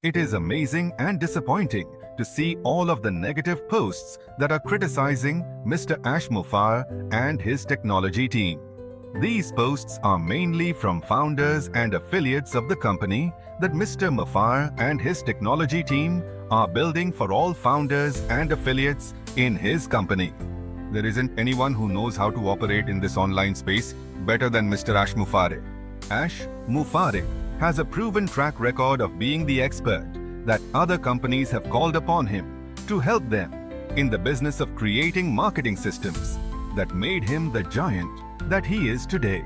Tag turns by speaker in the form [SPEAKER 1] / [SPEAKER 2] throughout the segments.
[SPEAKER 1] It is amazing and disappointing to see all of the negative posts that are criticizing Mr. Ash Mufareh and his technology team. These posts are mainly from founders and affiliates of the company that Mr. Mufareh and his technology team are building for all founders and affiliates in his company. There isn't anyone who knows how to operate in this online space better than Mr. Ash Mufareh. Ash Mufareh has a proven track record of being the expert that other companies have called upon him to help them in the business of creating marketing systems that made him the giant that he is today.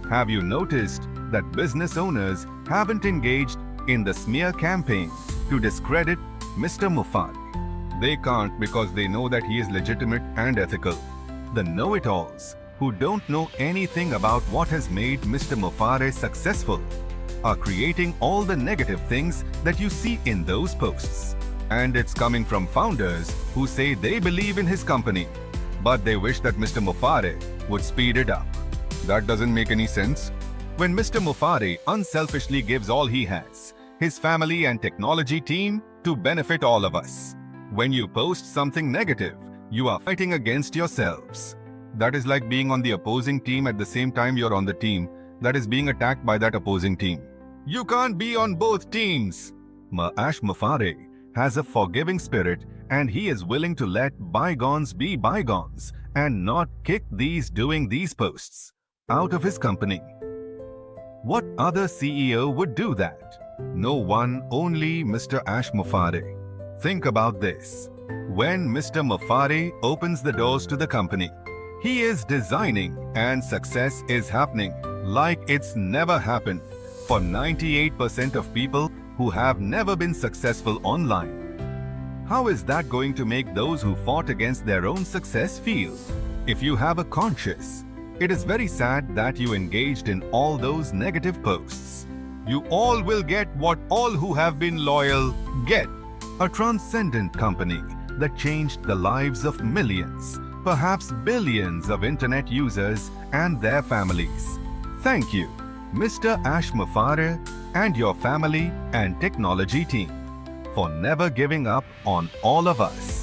[SPEAKER 1] Have you noticed that business owners haven't engaged in the smear campaign to discredit Mr. Mufareh? They can't because they know that he is legitimate and ethical. The know-it-alls who don't know anything about what has made Mr. Mufareh successful are creating all the negative things that you see in those posts. And it's coming from founders who say they believe in his company, but they wish that Mr. Mufareh would speed it up. That doesn't make any sense. When Mr. Mufareh unselfishly gives all he has, his family and technology team, to benefit all of us. When you post something negative, you are fighting against yourselves. That is like being on the opposing team at the same time you're on the team that is being attacked by that opposing team. You can't be on both teams. Ash Mufareh has a forgiving spirit and he is willing to let bygones be bygones and not kick these doing these posts out of his company. What other CEO would do that? No one, only Mr. Ash Mufareh. Think about this. When Mr. Mufareh opens the doors to the company, he is designing and success is happening like it's never happened for 98% of people who have never been successful online. How is that going to make those who fought against their own success feel? If you have a conscience, it is very sad that you engaged in all those negative posts. You all will get what all who have been loyal get. A transcendent company that changed the lives of millions, perhaps billions of internet users and their families. Thank you, Mr. Ash Mufareh and your family and technology team, for never giving up on all of us.